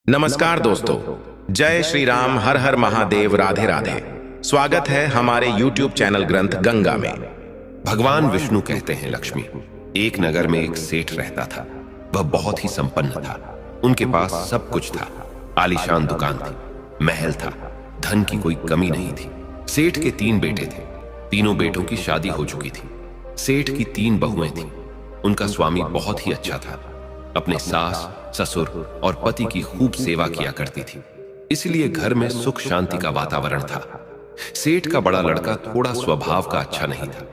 नमस्कार दोस्तों, जय श्री राम, हर हर महादेव, राधे राधे। स्वागत है हमारे YouTube चैनल ग्रंथ गंगा में। भगवान विष्णु कहते हैं लक्ष्मी। एक नगर में एक सेठ रहता था। वह बहुत ही संपन्न था। उनके पास सब कुछ था। आलीशान दुकान थी, महल था, धन की कोई कमी नहीं थी। सेठ के 3 बेटे थे। तीनों बेटों की शादी हो चुकी थी। सेठ की 3 बहुएं थीं। उनका स्वामी बहुत ही अच्छा था। अपने सास, ससुर और पति की खूब सेवा किया करती थी, इसलिए घर में सुख शांति का वातावरण था। सेठ का बड़ा लड़का थोड़ा स्वभाव का अच्छा नहीं था,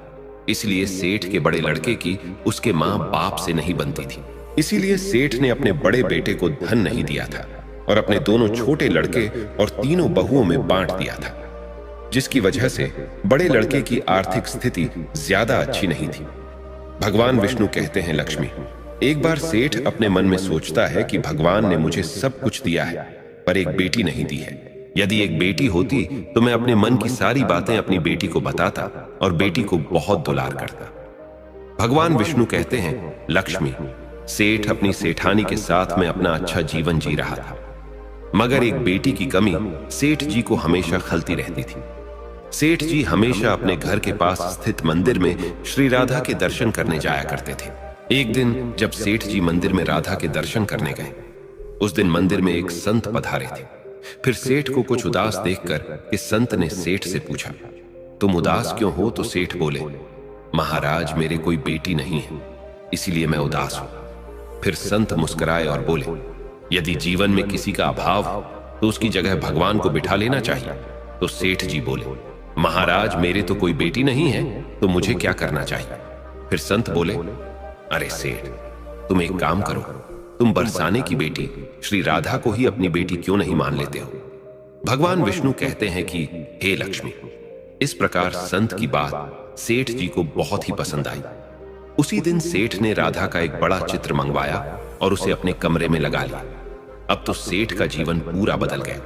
इसलिए सेठ के बड़े लड़के की उसके मां बाप से नहीं बनती थी। इसीलिए सेठ ने अपने बड़े बेटे को धन नहीं दिया था और अपने दोनों छोटे लड़के और तीनों बहुओं में बांट दिया था, जिसकी वजह से बड़े लड़के की आर्थिक स्थिति ज्यादा अच्छी नहीं थी। भगवान विष्णु कहते हैं लक्ष्मी, एक बार सेठ अपने मन में सोचता है कि भगवान ने मुझे सब कुछ दिया है, पर एक बेटी नहीं दी है। यदि एक बेटी होती तो मैं अपने मन की सारी बातें अपनी बेटी को बताता और बेटी को बहुत दुलार करता। भगवान विष्णु कहते हैं लक्ष्मी, सेठ अपनी सेठानी के साथ में अपना अच्छा जीवन जी रहा था, मगर एक बेटी की कमी सेठ जी को हमेशा खलती रहती थी। सेठ जी हमेशा अपने घर के पास स्थित मंदिर में श्री राधा के दर्शन करने जाया करते थे। एक दिन जब सेठ जी मंदिर में राधा के दर्शन करने गए, उस दिन मंदिर में एक संत पधारे थे। फिर सेठ को कुछ उदास देखकर इस संत ने सेठ से पूछा, तुम उदास क्यों हो? तो सेठ बोले, महाराज, मेरे कोई बेटी नहीं है, इसीलिए मैं उदास हूं। फिर संत मुस्कुराए और बोले, यदि जीवन में किसी का अभाव हो तो उसकी जगह भगवान को बिठा लेना चाहिए। तो सेठ जी बोले, महाराज, मेरे तो कोई बेटी नहीं है, तो मुझे क्या करना चाहिए? फिर संत बोले, अरे सेठ, तुम एक काम करो, तुम बरसाने की बेटी श्री राधा को ही अपनी बेटी क्यों नहीं मान लेते हो? भगवान विष्णु कहते हैं कि हे लक्ष्मी। इस प्रकार संत की बात सेठ जी को बहुत ही पसंद आई। उसी दिन सेठ ने राधा का एक बड़ा चित्र मंगवाया और उसे अपने कमरे में लगा लिया। अब तो सेठ का जीवन पूरा बदल गया।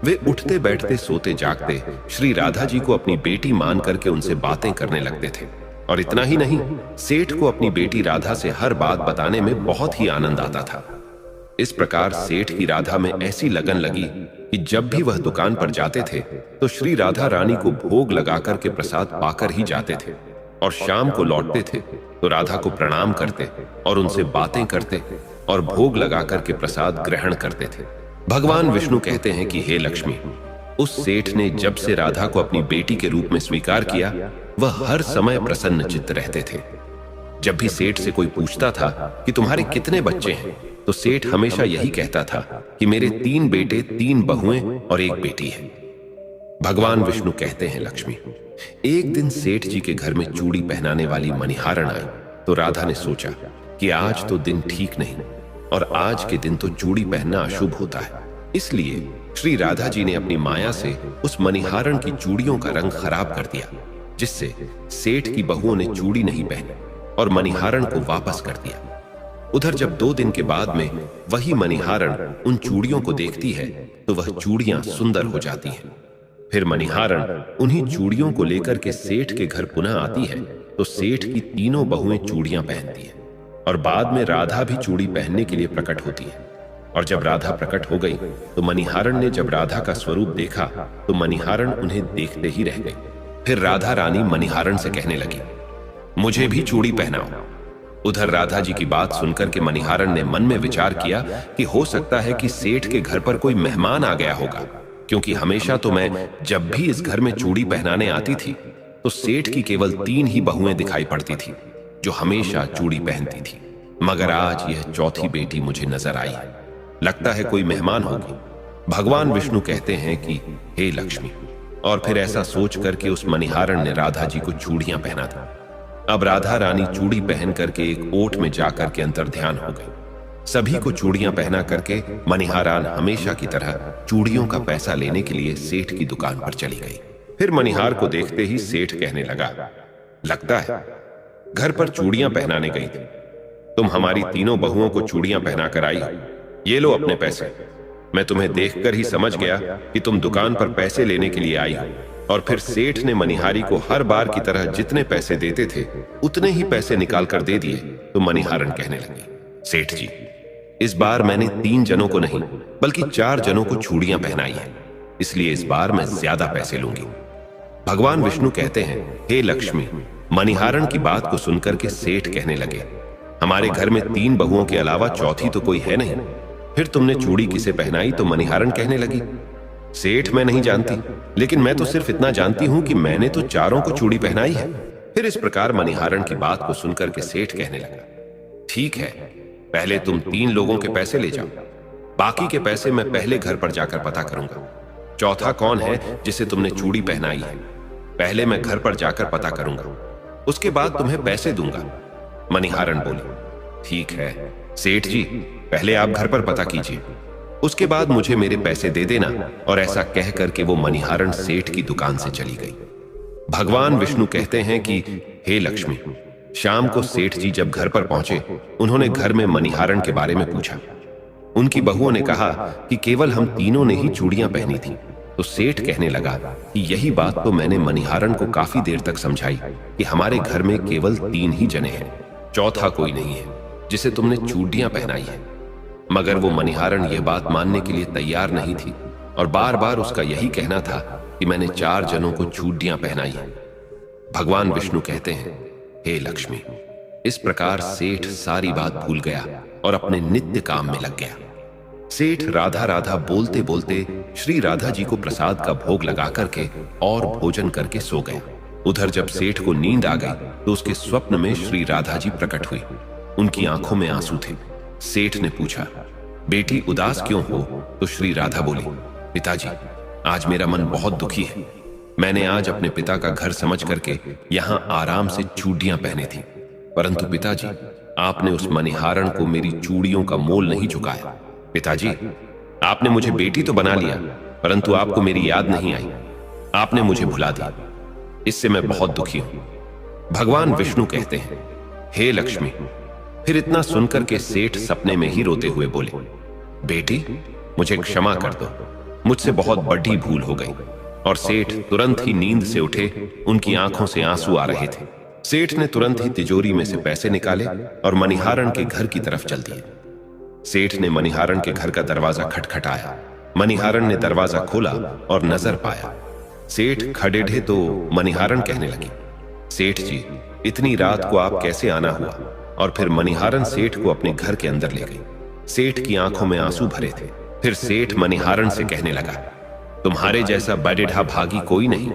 वे उठते बैठते सोते जागते श्री राधा जी को अपनी बेटी मान करके उनसे बातें करने लगते थे। और इतना ही नहीं, सेठ को अपनी बेटी राधा से हर बात बताने में बहुत ही आनंद आता था। इस प्रकार सेठ की राधा में ऐसी लगन लगी कि जब भी वह दुकान पर जाते थे तो श्री राधा रानी को भोग लगाकर के प्रसाद पाकर ही जाते थे, और शाम को लौटते थे तो राधा को प्रणाम करते और उनसे बातें करते और भोग लगाकर के प्रसाद ग्रहण करते थे। भगवान विष्णु कहते हैं कि हे लक्ष्मी, उस सेठ ने जब से राधा को अपनी बेटी के रूप में स्वीकार किया, वह हर समय प्रसन्न चित्त रहते थे। जब भी सेठ से कोई पूछता था कि तुम्हारे कितने बच्चे हैं, तो सेठ हमेशा यही कहता था कि मेरे 3 बेटे, 3 बहुएं और एक बेटी है। भगवान विष्णु कहते हैं लक्ष्मी, एक दिन सेठ जी के घर में चूड़ी पहनाने वाली मणिहारण आई तो राधा ने सोचा कि आज तो दिन ठीक नहीं और आज के दिन तो चूड़ी पहनना अशुभ होता है। इसलिए श्री राधा जी ने अपनी माया से उस मणिहारण की चूड़ियों का रंग खराब कर दिया, जिससे सेठ की बहुओं ने चूड़ी नहीं पहनी और मणिहारण को वापस कर दिया। उधर जब 2 दिन के बाद में वही मणिहारण उन चूड़ियों को देखती है तो वह चूड़ियां सुंदर हो जाती हैं। फिर मणिहारण उन्हीं चूड़ियों को लेकर के सेठ के घर पुनः आती है तो सेठ की तीनों बहुएं चूड़ियां पहनती हैं, और बाद में राधा भी चूड़ी पहनने के लिए प्रकट होती है। और जब राधा प्रकट हो गई तो मणिहारण ने जब राधा का स्वरूप देखा तो मणिहारण उन्हें देखते ही रह गई। फिर राधा रानी मणिहारण से कहने लगी, मुझे भी चूड़ी पहनाओ। उधर राधा जी की बात सुनकर के मणिहारण ने मन में विचार किया कि हो सकता है कि सेठ के घर पर कोई मेहमान आ गया होगा, क्योंकि हमेशा तो मैं जब भी इस घर में चूड़ी पहनाने आती थी तो सेठ की केवल 3 ही बहुएं दिखाई पड़ती थी जो हमेशा चूड़ी पहनती थी, मगर आज यह 4थी बेटी मुझे नजर आई है। लगता है कोई मेहमान होगी। भगवान विष्णु कहते हैं कि हे लक्ष्मी। और फिर ऐसा सोच करके उस मणिहारण ने राधा जी को चूड़ियां पहना दी। अब राधा रानी चूड़ी पहन करके एक ओट में जाकर के अंतर ध्यान हो गई। सभी को चूड़ियां पहना करके मणिहारण हमेशा की तरह चूड़ियों का पैसा लेने के लिए सेठ की दुकान पर चली गई। फिर मणिहार को देखते ही सेठ कहने लगा, लगता है घर पर चूड़ियां पहनाने गई थी। तुम हमारी तीनों बहुओं को चूड़ियां पहना कर आई, ये लो अपने पैसे। मैं तुम्हें देखकर ही समझ गया कि तुम दुकान पर पैसे लेने के लिए आई हो। और फिर सेठ ने मणिहारी को हर बार की तरह जितने पैसे देते थे उतने ही पैसे निकाल कर दे दिए। तो मणिहारण कहने लगी, सेठ जी, इस बार मैंने 3 जनों को नहीं बल्कि 4 जनों को चूड़ियां पहनाई है, इसलिए इस बार मैं ज्यादा पैसे लूंगी। भगवान विष्णु कहते हैं, हे लक्ष्मी, मणिहारण की बात को सुनकर के सेठ कहने लगे, हमारे घर में 3 बहुओं के अलावा चौथी तो कोई है नहीं, फिर तुमने चूड़ी किसे पहनाई तो मणिहारण कहने लगी। सेठ, मैं नहीं जानती, लेकिन मैं तो सिर्फ इतना जानती हूं कि मैंने तो 4 को चूड़ी पहनाई है। फिर इस प्रकार मणिहारण की बात को सुनकर के सेठ कहने लगा, ठीक है, पहले तुम 3 लोगों के पैसे ले जाओ, बाकी के पैसे मैं पहले घर पर जाकर पता करूंगा। चौथा कौन है जिसे तुमने चूड़ी पहनाई है, पहले मैं घर पर जाकर पता करूंगा, उसके बाद तुम्हें पैसे दूंगा। मणिहारण बोली, ठीक है सेठ जी, पहले आप घर पर पता कीजिए, उसके बाद मुझे मेरे पैसे दे देना। और ऐसा कह करके वो मणिहारण सेठ की दुकान से चली गई। भगवान विष्णु कहते हैं कि हे लक्ष्मी, शाम को सेठ जी जब घर पर पहुंचे, उन्होंने घर में मणिहारण के बारे में पूछा। उनकी बहुओं ने कहा कि केवल हम तीनों ने ही चूड़ियां पहनी थी। तो सेठ कहने लगा कि यही बात तो मैंने मणिहारण को काफी देर तक समझाई कि हमारे घर में केवल 3 ही जने हैं, चौथा कोई नहीं है जिसे तुमने चूड़ियां पहनाई है। मगर वो मणिहारण यह बात मानने के लिए तैयार नहीं थी और बार बार उसका यही कहना था कि मैंने 4 जनों को चूड़ियां पहनाई है। भगवान विष्णु कहते हैं, हे लक्ष्मी, इस प्रकार सेठ सारी बात भूल गया और अपने नित्य काम में लग गया। सेठ राधा राधा बोलते बोलते श्री राधा जी को प्रसाद का भोग लगा करके और भोजन करके सो गया। उधर जब सेठ को नींद आ गई तो उसके स्वप्न में श्री राधा जी प्रकट हुई। उनकी आंखों में आंसू थे। सेठ ने पूछा, बेटी उदास क्यों हो? तो श्री राधा बोली, पिताजी, आज मेरा मन बहुत दुखी है। मैंने आज अपने पिता का घर समझ करके यहाँ आराम से चूड़ियां पहनी थी, परंतु पिताजी, आपने उस मणिहारण को मेरी चूड़ियों का मोल नहीं चुकाया। पिताजी, आपने मुझे बेटी तो बना लिया, परंतु आपको मेरी याद नहीं आई, आपने मुझे भुला दिया। इससे मैं बहुत दुखी हूं। भगवान विष्णु कहते हैं, हे लक्ष्मी। फिर इतना सुनकर के सेठ सपने में ही रोते हुए बोले, बेटी, मुझे क्षमा कर दो, मुझसे बहुत बड़ी भूल हो गई। और सेठ तुरंत ही नींद से उठे, उनकी आंखों से आंसू आ रहे थे। सेठ ने तुरंत ही तिजोरी में से पैसे निकाले और मणिहारण के घर की तरफ चल दिए। सेठ ने मणिहारण के घर का दरवाजा खटखटाया। मणिहारण ने दरवाजा खोला और नजर पाया। सेठ खड़े ढे तो मणिहारण कहने लगी, सेठ जी, इतनी रात को आप कैसे आना हुआ? और फिर मणिहारण सेठ को अपने घर के अंदर ले गई। सेठ की आंखों में आंसू भरे थे। फिर सेठ मणिहारण से कहने लगा, तुम्हारे जैसा बड़ेढ़ा भागी कोई नहीं,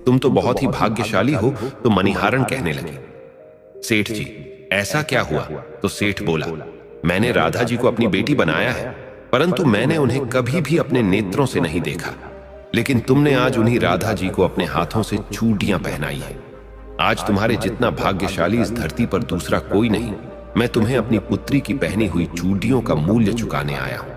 तुम तो बहुत ही भाग्यशाली हो। तो मणिहारण कहने लगे, सेठ जी, ऐसा क्या हुआ? तो सेठ बोला, मैंने राधा जी को अपनी बेटी बनाया है, परंतु मैंने उन्हें कभी भी अपने नेत्रों से नहीं देखा, लेकिन तुमने आज उन्हीं राधा जी को अपने हाथों से चूड़ियां पहनाई है। आज तुम्हारे जितना भाग्यशाली इस धरती पर दूसरा कोई नहीं। मैं तुम्हें अपनी पुत्री की पहनी हुई चूड़ियों का मूल्य चुकाने आया हूं।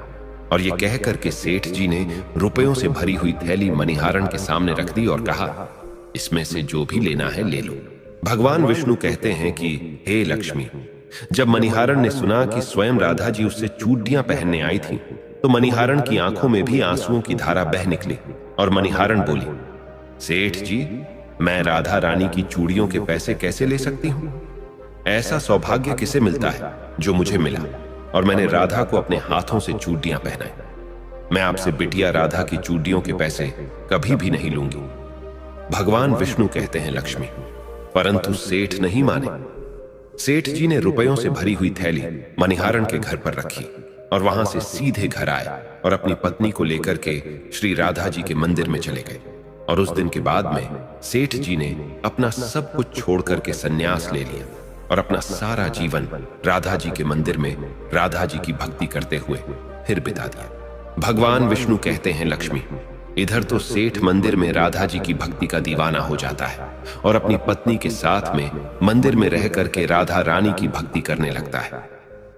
और ये कह करके सेठ जी ने रुपयों से भरी हुई थैली मणिहारण के सामने रख दी और कहा, इसमें से जो भी लेना है ले लो। भगवान विष्णु कहते हैं कि हे लक्ष्मी, जब मणिहारण ने सुना कि स्वयं राधा जी उससे चूड़ियां पहनने आई थी, तो मणिहारण की आंखों में भी आंसुओं की धारा बह निकली और मणिहारण बोली, सेठ जी, मैं राधा रानी की चूड़ियों के पैसे कैसे ले सकती हूं? ऐसा सौभाग्य किसे मिलता है जो मुझे मिला, और मैंने राधा को अपने हाथों से चूड़ियां पहनाई। मैं आपसे बिटिया राधा की चूड़ियों के पैसे कभी भी नहीं लूंगी। भगवान विष्णु कहते हैं, लक्ष्मी, परंतु सेठ नहीं माने। सेठ जी ने रुपयों से भरी हुई थैली मणिहारण के घर पर रखी और वहां से सीधे घर आए और अपनी पत्नी को लेकर के श्री राधा जी के मंदिर में चले गए। और उस दिन के बाद में सेठ जी ने अपना सब कुछ छोड़ करके संन्यास ले लिया और अपना सारा जीवन राधा जी के मंदिर में राधा जी की भक्ति करते हुए फिर बिता दिया। भगवान विष्णु कहते हैं, लक्ष्मी, इधर तो सेठ मंदिर में राधा जी की भक्ति का दीवाना हो जाता है और अपनी पत्नी के साथ में मंदिर में रह करके राधा रानी की भक्ति करने लगता है।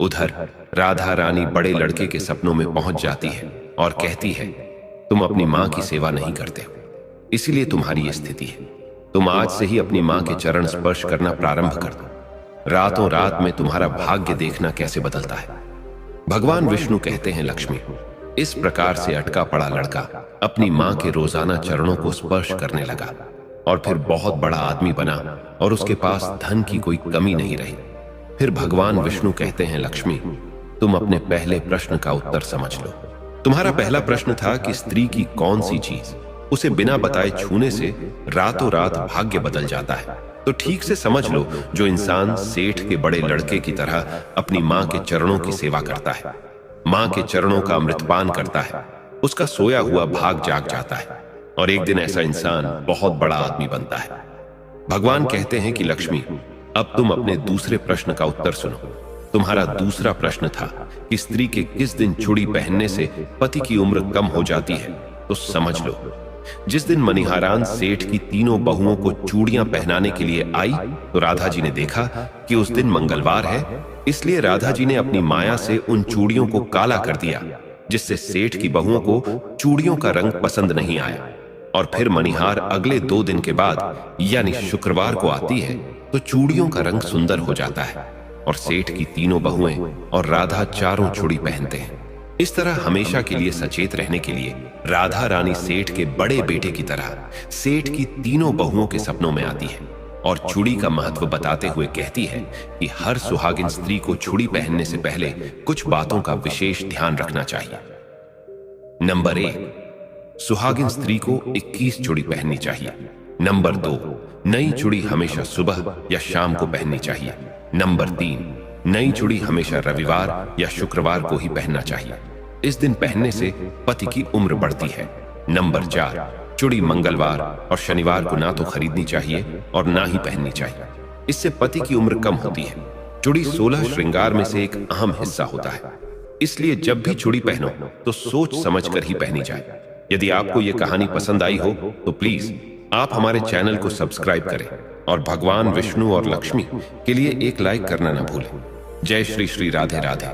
उधर राधा रानी बड़े लड़के के सपनों में पहुंच जाती है और कहती है, तुम अपनी मां की सेवा नहीं करते हो, इसीलिए तुम्हारी ये स्थिति है। तुम आज से ही अपनी मां के चरण स्पर्श करना प्रारंभ कर दो। रातों रात में तुम्हारा भाग्य देखना कैसे बदलता है। भगवान विष्णु कहते हैं, लक्ष्मी, इस प्रकार से अटका पड़ा लड़का अपनी मां के रोजाना चरणों को स्पर्श करने लगा और फिर बहुत बड़ा आदमी बना और उसके पास धन की कोई कमी नहीं रही। फिर भगवान विष्णु कहते हैं, लक्ष्मी, तुम अपने पहले प्रश्न का उत्तर समझ लो। तुम्हारा पहला प्रश्न था कि स्त्री की कौन सी चीज उसे बिना बताए छूने से रातों रात भाग्य बदल जाता है। तो ठीक से समझ लो, जो इंसान सेठ के बड़े लड़के की तरह अपनी मां के चरणों की सेवा करता है, मां के चरणों का अमृतपान करता है, उसका सोया हुआ भाग जाग जाता है और एक दिन ऐसा इंसान बहुत बड़ा आदमी बनता है। भगवान कहते हैं कि लक्ष्मी, अब तुम अपने दूसरे प्रश्न का उत्तर सुनो। तुम्हारा दूसरा प्रश्न था कि स्त्री के किस दिन चूड़ी पहनने से पति की उम्र कम हो जाती है। तो समझ लो, जिस दिन मनिहारान सेठ की तीनों बहुओं को चूड़ियां पहनाने के लिए आई तो राधा जी ने देखा कि उस दिन मंगलवार है, इसलिए राधा जी ने अपनी माया से उन चूड़ियों को काला कर दिया, जिससे सेठ की बहुओं को चूड़ियों का रंग पसंद नहीं आया। और फिर मनिहार अगले 2 दिन के बाद यानी शुक्रवार को आती है तो चूड़ियों का रंग सुंदर हो जाता है और सेठ की तीनों बहुएं और राधा चारों चूड़ी पहनते हैं। इस तरह हमेशा के लिए सचेत रहने के लिए राधा रानी सेठ के बड़े बेटे की तरह सेठ की तीनों बहुओं के सपनों में आती है और चूड़ी का महत्व बताते हुए कहती है कि हर सुहागिन स्त्री को चूड़ी पहनने से पहले कुछ बातों का विशेष ध्यान रखना चाहिए। नंबर 1, सुहागिन स्त्री को 21 चूड़ी पहननी चाहिए। नंबर 2, नई चूड़ी हमेशा सुबह या शाम को पहननी चाहिए। नंबर 3, नई चूड़ी हमेशा रविवार या शुक्रवार को ही पहनना चाहिए। इस दिन पहनने से पति की उम्र बढ़ती है। नंबर 4, चूड़ी मंगलवार और शनिवार को ना तो खरीदनी चाहिए और ना ही पहननी चाहिए, इससे पति की उम्र कम होती है। चूड़ी 16 श्रृंगार में से एक अहम हिस्सा होता है, इसलिए जब भी चूड़ी पहनो तो सोच समझ कर ही पहनी जाए। यदि आपको यह कहानी पसंद आई हो तो प्लीज आप हमारे चैनल को सब्सक्राइब करें और भगवान विष्णु और लक्ष्मी के लिए एक लाइक करना न भूलें। जय श्री श्री राधे राधे।